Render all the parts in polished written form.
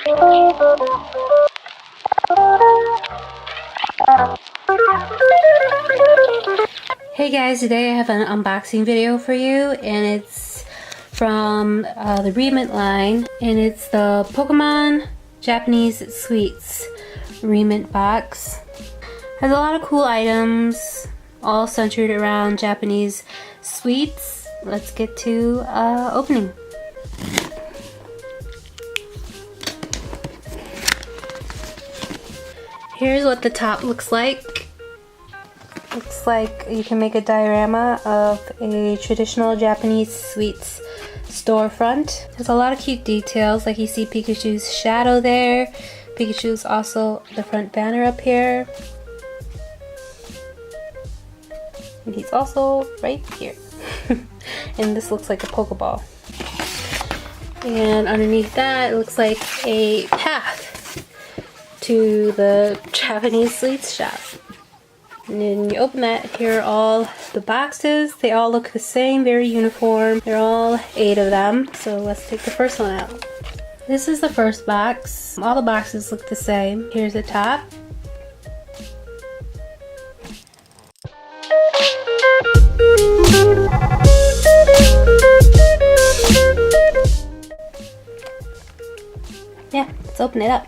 Hey guys, today I have an unboxing video for you, and it's from the Rement line, and it's the Pokemon Japanese Sweets Rement box. Has a lot of cool items, all centered around Japanese sweets. Let's get to opening. Here's what the top looks like. Looks like you can make a diorama of a traditional Japanese sweets storefront. There's a lot of cute details, like you see Pikachu's shadow there. Pikachu's also the front banner up here. And he's also right here. And this looks like a Pokeball. And underneath that, it looks like a path to the Japanese sweets shop. And then you open that, here are all the boxes. They all look the same, very uniform. They're all 8 of them. So let's take the first one out. This is the first box. All the boxes look the same. Here's the top. Yeah, let's open it up.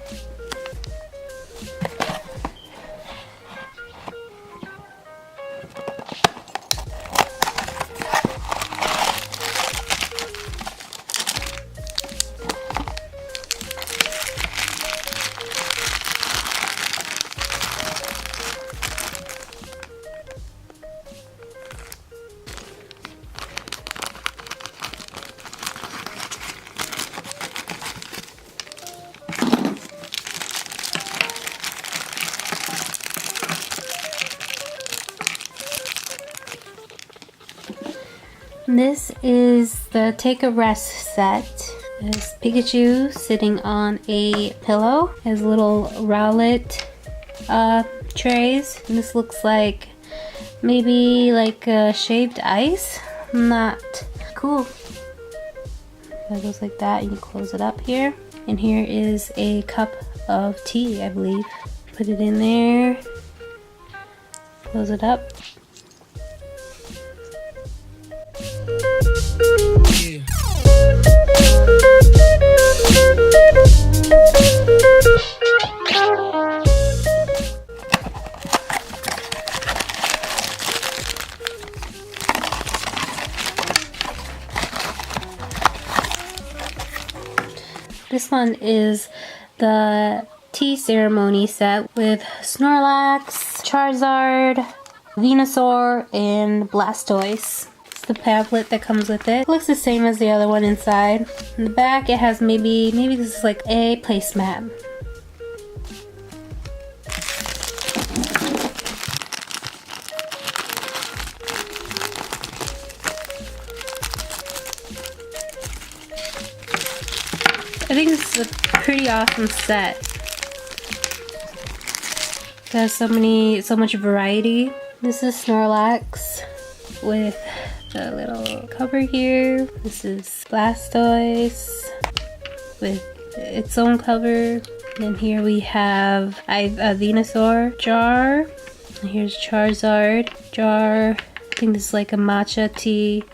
This is the Take a Rest set. There's Pikachu sitting on a pillow. Has little Rowlet trays. And this looks like maybe like shaved ice. Not cool. It goes like that, and you close it up here. And here is a cup of tea, I believe. Put it in there. Close it up. This one is the tea ceremony set with Snorlax, Charizard, Venusaur, and Blastoise. It's the pamphlet that comes with it. It looks the same as the other one inside. In the back it has maybe this is like a placemat. I think this is a pretty awesome set. It has so much variety. This is Snorlax with the little cover here. This is Blastoise with its own cover. And here we have a Venusaur jar. And here's Charizard jar. I think this is like a matcha tea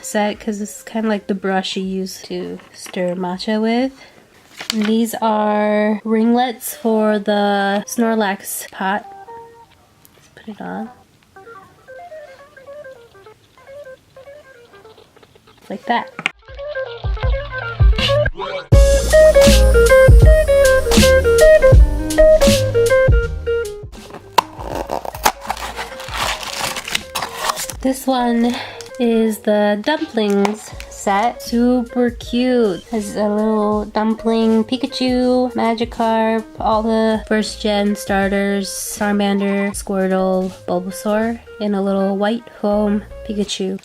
set because it's kind of like the brush you use to stir matcha with. And these are ringlets for the Snorlax pot. Let's put it on. Like that. This one is the dumplings set. Super cute. Has a little dumpling Pikachu, Magikarp, all the first gen starters, Charmander, Squirtle, Bulbasaur, and a little white foam Pikachu.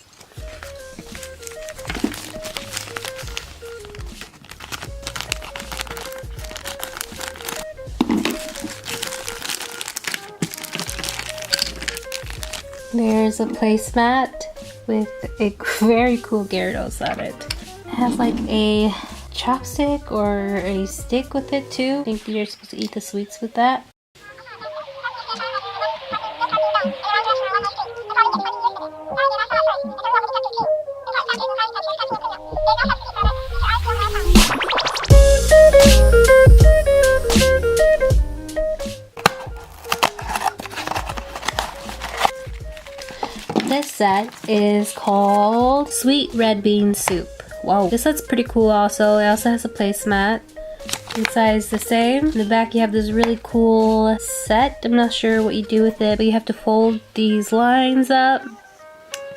There's a placemat with a very cool Gyarados on it. It has like a chopstick or a stick with it too. I think you're supposed to eat the sweets with that. This set is called Sweet Red Bean Soup. Wow, this set's pretty cool also. It also has a placemat. Inside is the same. In the back you have this really cool set. I'm not sure what you do with it, but you have to fold these lines up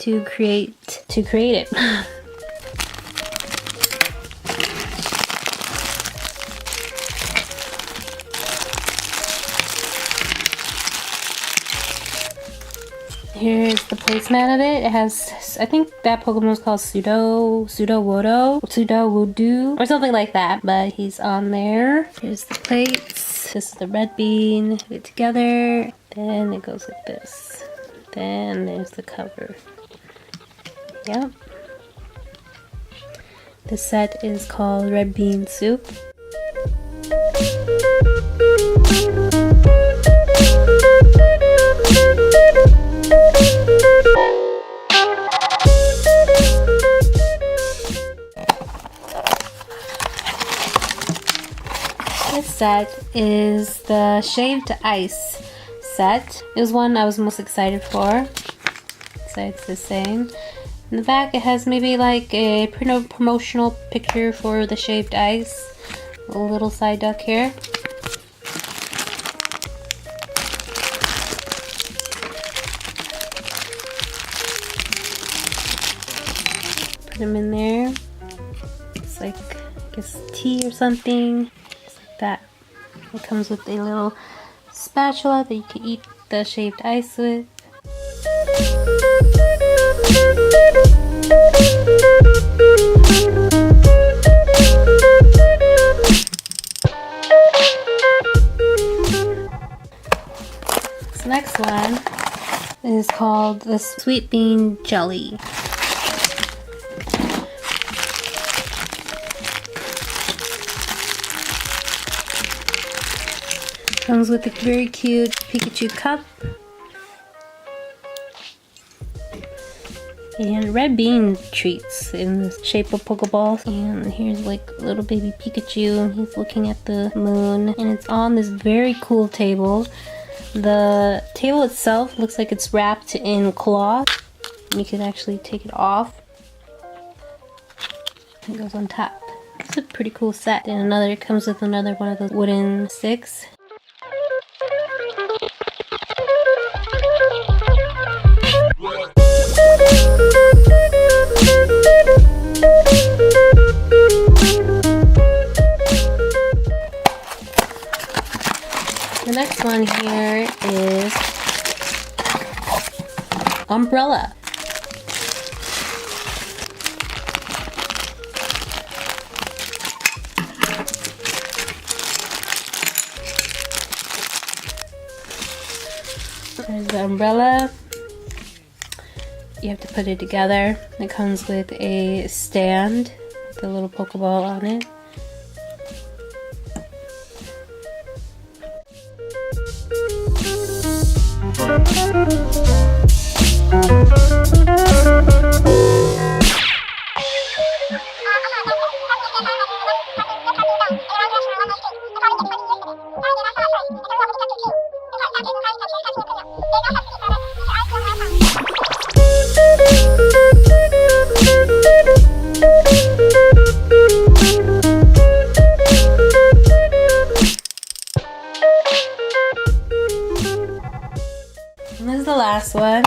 to create it. Here's the placemat of it. It has, I think that Pokemon is called Sudowoodo, or something like that. But he's on there. Here's the plates. This is the red bean. Put it together. Then it goes like this. Then there's the cover. Yep. The set is called Red Bean Soup. This set is the shaved ice set. It was one I was most excited for. So it's the same. In the back it has maybe like a promotional picture for the shaved ice. A little side duck here. Put them in there. It's like, I guess, tea or something. Just like that. It comes with a little spatula that you can eat the shaved ice with. This next one is called the Sweet Bean Jelly. Comes with a very cute Pikachu cup and red bean treats in the shape of Pokeballs. And here's like little baby Pikachu, and he's looking at the moon, and it's on this very cool table. The table itself looks like it's wrapped in cloth. You can actually take it off. It goes on top. It's a pretty cool set. And it comes with another one of those wooden sticks. The next one here is umbrella. There's the umbrella. You have to put it together. It comes with a stand with a little Pokeball on it. And this is the last one,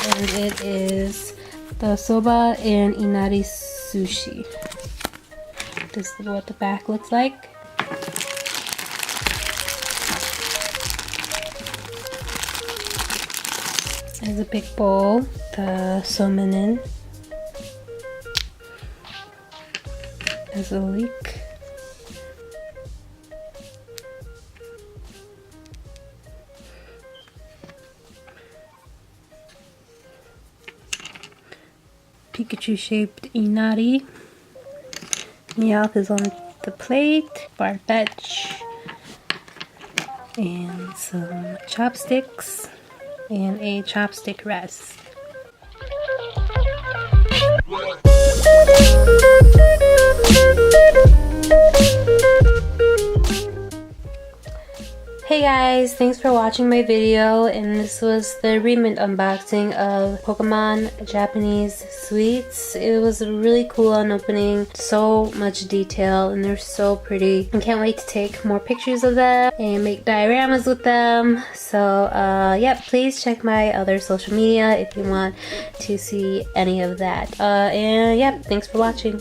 and it is the soba and inari sushi. This is what the back looks like. There's a big bowl, the somenin. There's a leek. Pikachu shaped inari. Meowth is on the plate, Farfetch, and some chopsticks, and a chopstick rest. Hey guys, thanks for watching my video, and this was the Rement unboxing of Pokemon Japanese sweets. It was a really cool unopening, so much detail, and they're so pretty. I can't wait to take more pictures of them and make dioramas with them. So yeah, please check my other social media if you want to see any of that. And yeah, thanks for watching.